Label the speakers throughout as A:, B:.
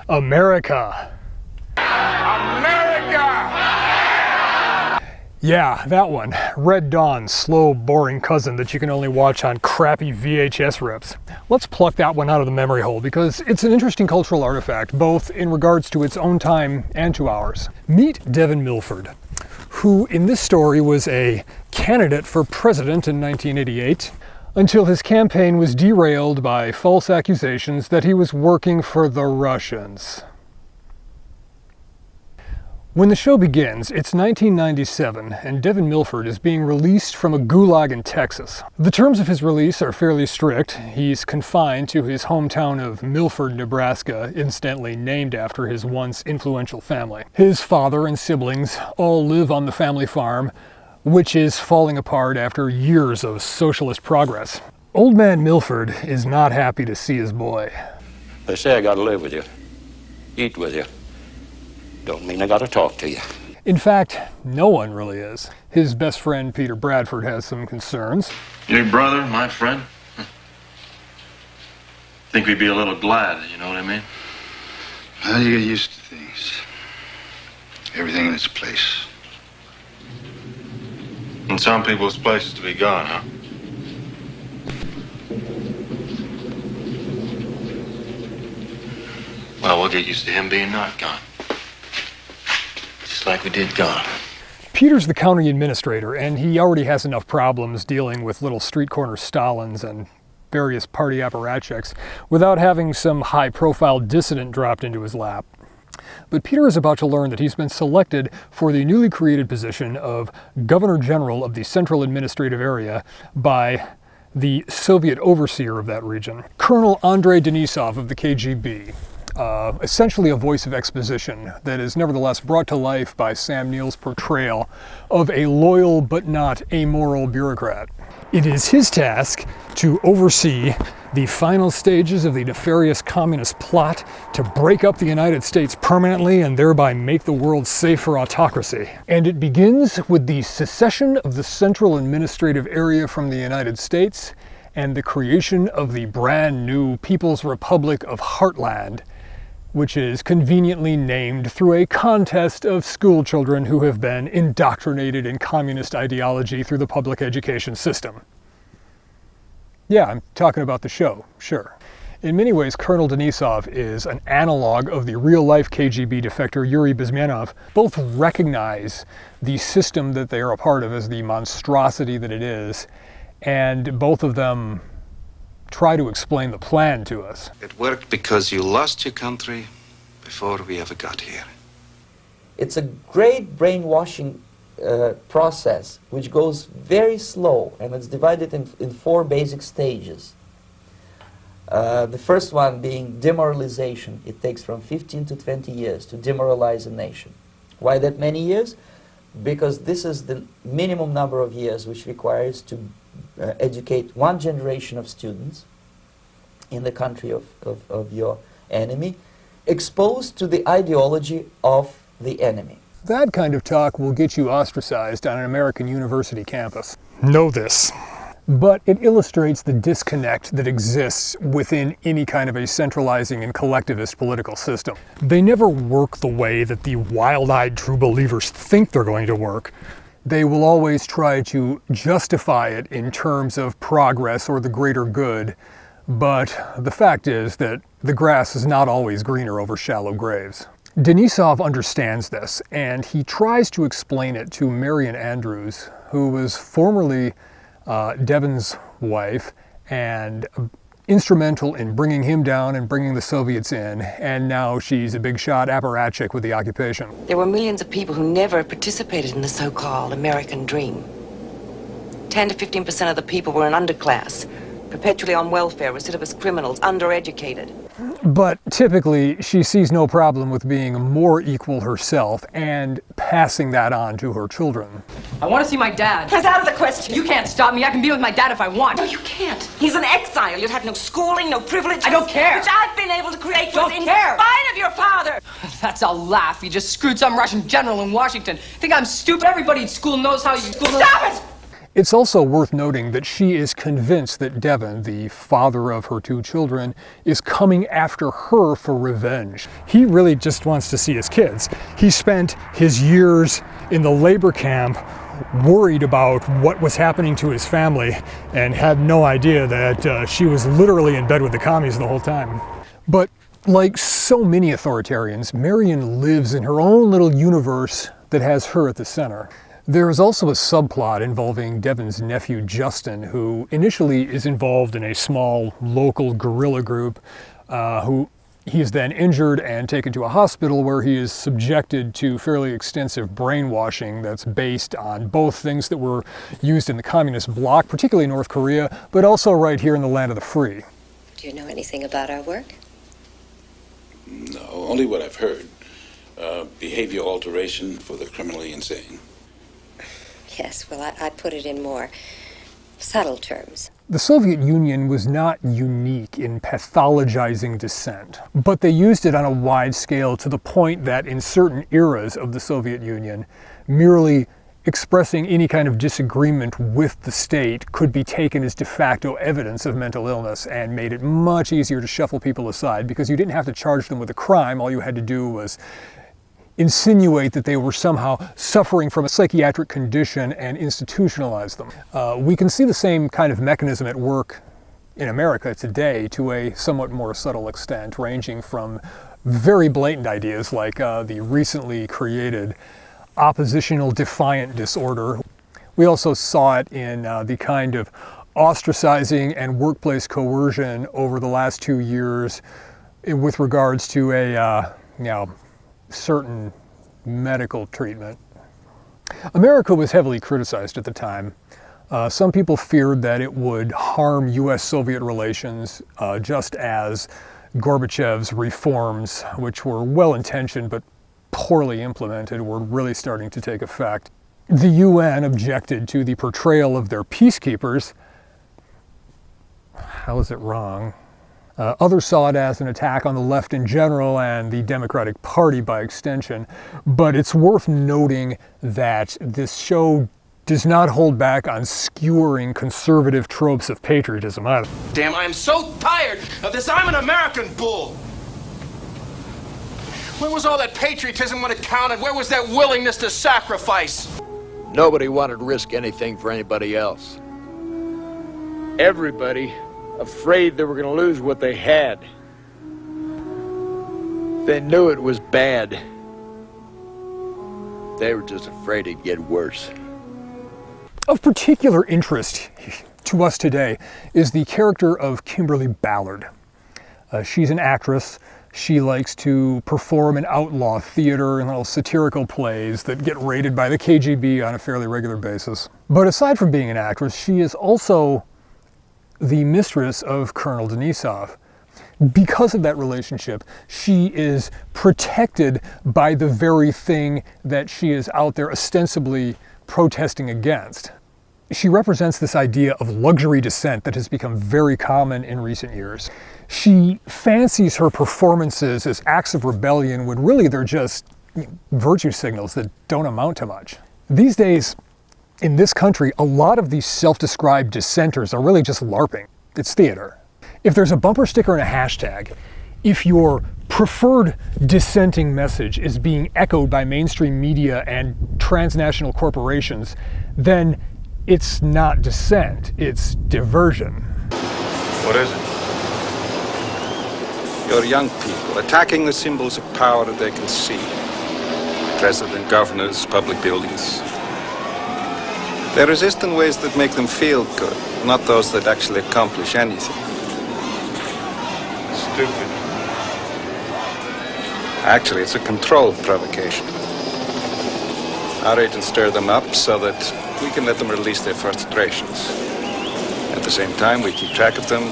A: Amerika. Yeah, that one. Red Dawn's slow, boring cousin that you can only watch on crappy VHS rips. Let's pluck that one out of the memory hole because it's an interesting cultural artifact, both in regards to its own time and to ours. Meet Devin Milford, who in this story was a candidate for president in 1988 until his campaign was derailed by false accusations that he was working for the Russians. When the show begins, it's 1997, and Devin Milford is being released from a gulag in Texas. The terms of his release are fairly strict. He's confined to his hometown of Milford, Nebraska, incidentally named after his once influential family. His father and siblings all live on the family farm, which is falling apart after years of socialist progress. Old man Milford is not happy to see his boy.
B: They say I gotta live with you, eat with you. Don't mean I gotta talk to you.
A: In fact, no one really is. His best friend, Peter Bradford, has some concerns.
C: Your brother, my friend? Think we'd be a little glad, you know what I mean?
D: Well, you get used to things. Everything in its place.
C: And some people's places to be gone, huh? Well, we'll get used to him being not gone. Just like we did gone.
A: Peter's the county administrator, and he already has enough problems dealing with little street corner Stalins and various party apparatchiks without having some high-profile dissident dropped into his lap. But Peter is about to learn that he's been selected for the newly created position of Governor General of the Central Administrative Area by the Soviet overseer of that region, Colonel Andrei Denisov of the KGB. Essentially a voice of exposition that is nevertheless brought to life by Sam Neill's portrayal of a loyal but not amoral bureaucrat. It is his task to oversee the final stages of the nefarious communist plot to break up the United States permanently and thereby make the world safe for autocracy. And it begins with the secession of the Central Administrative Area from the United States and the creation of the brand new People's Republic of Heartland, which is conveniently named through a contest of school children who have been indoctrinated in communist ideology through the public education system. Yeah, I'm talking about the show, sure. In many ways, Colonel Denisov is an analog of the real-life KGB defector Yuri Bezmenov. Both recognize the system that they are a part of as the monstrosity that it is, and both of them try to explain the plan to us.
D: It worked because you lost your country before we ever got here.
E: It's a great brainwashing process which goes very slow, and it's divided in 4 basic stages. The first one being demoralization. It takes from 15 to 20 years to demoralize a nation. Why that many years? Because this is the minimum number of years which requires to educate one generation of students in the country of your enemy, exposed to the ideology of the enemy.
A: That kind of talk will get you ostracized on an American university campus. Know this. But it illustrates the disconnect that exists within any kind of a centralizing and collectivist political system. They never work the way that the wild-eyed true believers think they're going to work. They will always try to justify it in terms of progress or the greater good, but the fact is that the grass is not always greener over shallow graves. Denisov understands this, and he tries to explain it to Marion Andrews, who was formerly Devin's wife and instrumental in bringing him down and bringing the Soviets in, and now she's a big shot apparatchik with the occupation.
F: There were millions of people who never participated in the so-called American dream. 10 to 15% of the people were an underclass, perpetually on welfare, recidivist criminals, undereducated.
A: But typically, she sees no problem with being more equal herself and passing that on to her children.
G: I want to see my dad.
F: That's out of the question.
G: You can't stop me. I can be with my dad if I want.
F: No, you can't. He's an exile. You'd have no schooling, no privileges.
G: I don't care.
F: Which I've been able to create
G: Don't
F: in
G: care.
F: spite of your father.
G: That's a laugh. You just screwed some Russian general in Washington. Think I'm stupid? Everybody at school knows how you...
F: Stop it!
A: It's also worth noting that she is convinced that Devon, the father of her 2 children, is coming after her for revenge. He really just wants to see his kids. He spent his years in the labor camp worried about what was happening to his family and had no idea that she was literally in bed with the commies the whole time. But like so many authoritarians, Marion lives in her own little universe that has her at the center. There is also a subplot involving Devon's nephew Justin, who initially is involved in a small local guerrilla group, who he is then injured and taken to a hospital where he is subjected to fairly extensive brainwashing that's based on both things that were used in the communist bloc, particularly North Korea, but also right here in the land of the free.
H: Do you know anything about our work?
I: No, only what I've heard. Behavior alteration for the criminally insane.
H: Yes, well, I put it in more subtle terms.
A: The Soviet Union was not unique in pathologizing dissent, but they used it on a wide scale to the point that in certain eras of the Soviet Union, merely expressing any kind of disagreement with the state could be taken as de facto evidence of mental illness and made it much easier to shuffle people aside because you didn't have to charge them with a crime. All you had to do was insinuate that they were somehow suffering from a psychiatric condition and institutionalize them. We can see the same kind of mechanism at work in America today to a somewhat more subtle extent, ranging from very blatant ideas like the recently created oppositional defiant disorder. We also saw it in the kind of ostracizing and workplace coercion over the last 2 years with regards to a certain medical treatment. America was heavily criticized at the time. Some people feared that it would harm US-Soviet relations, just as Gorbachev's reforms, which were well-intentioned but poorly implemented, were really starting to take effect. The UN objected to the portrayal of their peacekeepers. How is it wrong? Others saw it as an attack on the left in general and the Democratic Party by extension, but it's worth noting that this show does not hold back on skewering conservative tropes of patriotism either.
J: Damn, I am so tired of this I'm an American bull. Where was all that patriotism when it counted? Where was that willingness to sacrifice?
K: Nobody wanted to risk anything for anybody else. Everybody afraid they were going to lose what they had. They knew it was bad. They were just afraid it'd get worse.
A: Of particular interest to us today is the character of Kimberly Ballard. She's an actress. She likes to perform in outlaw theater and little satirical plays that get rated by the KGB on a fairly regular basis. But aside from being an actress, she is also the mistress of Colonel Denisov. Because of that relationship, she is protected by the very thing that she is out there ostensibly protesting against. She represents this idea of luxury dissent that has become very common in recent years. She fancies her performances as acts of rebellion when really they're just virtue signals that don't amount to much. These days, in this country, a lot of these self-described dissenters are really just LARPing. It's theater. If there's a bumper sticker and a hashtag, if your preferred dissenting message is being echoed by mainstream media and transnational corporations, then it's not dissent, it's diversion.
C: What is it? You're young people attacking the symbols of power that they can see. President, governors, public buildings. They resist in ways that make them feel good, not those that actually accomplish anything. Stupid. Actually, it's a controlled provocation. Our agents stir them up so that we can let them release their frustrations. At the same time, we keep track of them,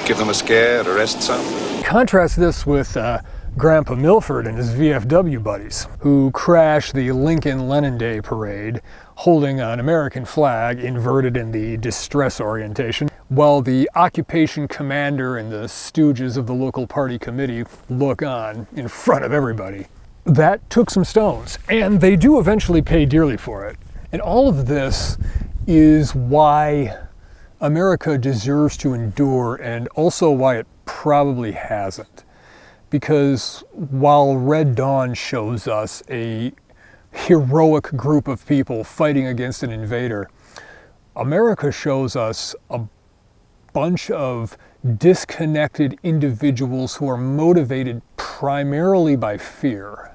C: give them a scare, arrest some.
A: Contrast this with Grandpa Milford and his VFW buddies, who crash the Lincoln-Lenin Day parade holding an American flag inverted in the distress orientation, while the occupation commander and the stooges of the local party committee look on in front of everybody. That took some stones, and they do eventually pay dearly for it. And all of this is why America deserves to endure, and also why it probably hasn't. Because while Red Dawn shows us a heroic group of people fighting against an invader, America shows us a bunch of disconnected individuals who are motivated primarily by fear.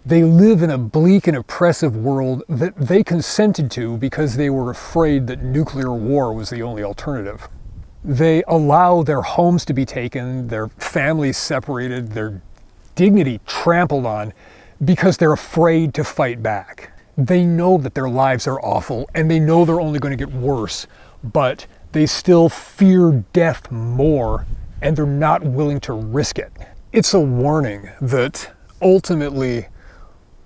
A: They live in a bleak and oppressive world that they consented to because they were afraid that nuclear war was the only alternative. They allow their homes to be taken, their families separated, their dignity trampled on because they're afraid to fight back. They know that their lives are awful and they know they're only going to get worse, but they still fear death more and they're not willing to risk it. It's a warning that ultimately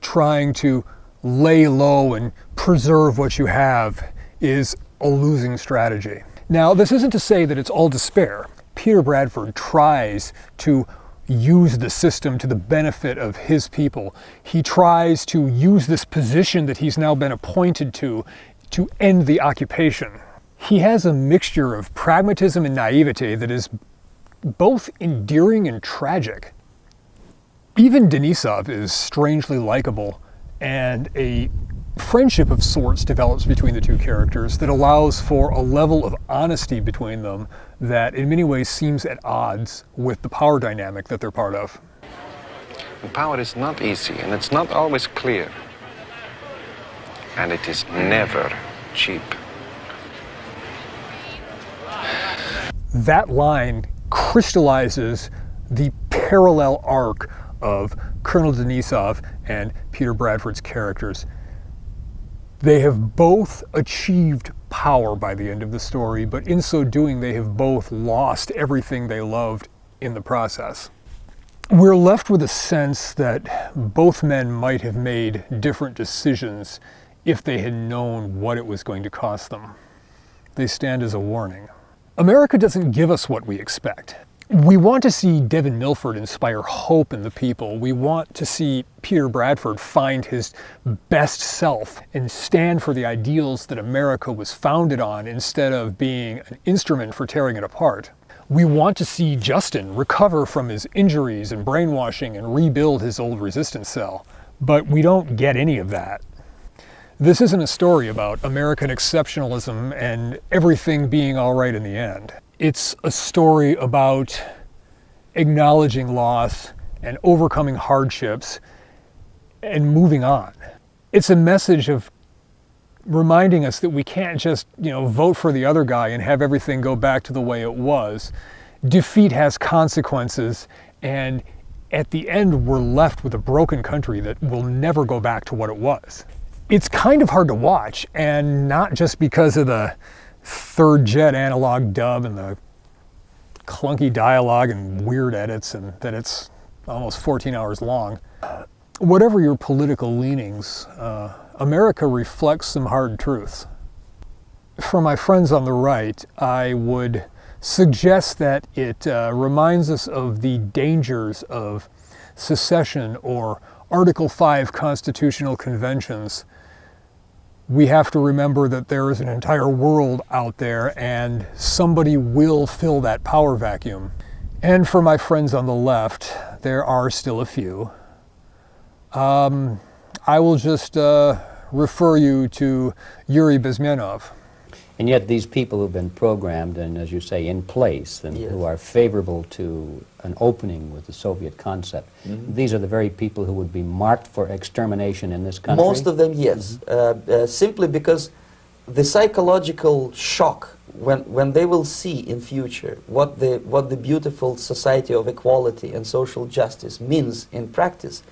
A: trying to lay low and preserve what you have is a losing strategy. Now, this isn't to say that it's all despair. Peter Bradford tries to use the system to the benefit of his people. He tries to use this position that he's now been appointed to end the occupation. He has a mixture of pragmatism and naivete that is both endearing and tragic. Even Denisov is strangely likable, and a friendship of sorts develops between the two characters that allows for a level of honesty between them that in many ways seems at odds with the power dynamic that they're part of.
C: And power is not easy, and it's not always clear. And it is never cheap.
A: That line crystallizes the parallel arc of Colonel Denisov and Peter Bradford's characters. They have both achieved power by the end of the story, but in so doing they have both lost everything they loved in the process. We're left with a sense that both men might have made different decisions if they had known what it was going to cost them. They stand as a warning. America doesn't give us what we expect. We want to see Devin Milford inspire hope in the people. We want to see Peter Bradford find his best self and stand for the ideals that America was founded on instead of being an instrument for tearing it apart. We want to see Justin recover from his injuries and brainwashing and rebuild his old resistance cell. But we don't get any of that. This isn't a story about American exceptionalism and everything being all right in the end. It's a story about acknowledging loss and overcoming hardships and moving on. It's a message of reminding us that we can't just, vote for the other guy and have everything go back to the way it was. Defeat has consequences, and at the end we're left with a broken country that will never go back to what it was. It's kind of hard to watch, and not just because of the third jet analog dub and the clunky dialogue and weird edits and that it's almost 14 hours long. Whatever your political leanings, America reflects some hard truths. For my friends on the right, I would suggest that it reminds us of the dangers of secession or Article 5 constitutional conventions. We have to remember that there is an entire world out there and somebody will fill that power vacuum. And for my friends on the left, there are still a few. I will just refer you to Yuri Bezmenov.
L: And yet these people who've been programmed and, as you say, in place and who are favorable to an opening with the Soviet concept, these are the very people who would be marked for extermination in this country?
E: Most of them, yes. Simply because the psychological shock when they will see in future what the beautiful society of equality and social justice means in practice,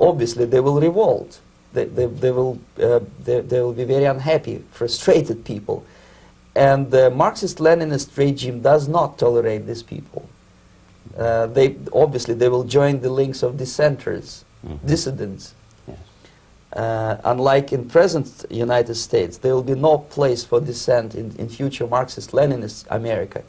E: obviously they will revolt. They will be very unhappy, frustrated people. And the Marxist-Leninist regime does not tolerate these people. They will join the links of dissenters, dissidents. Yes. Unlike in present United States, there will be no place for dissent in future Marxist-Leninist America.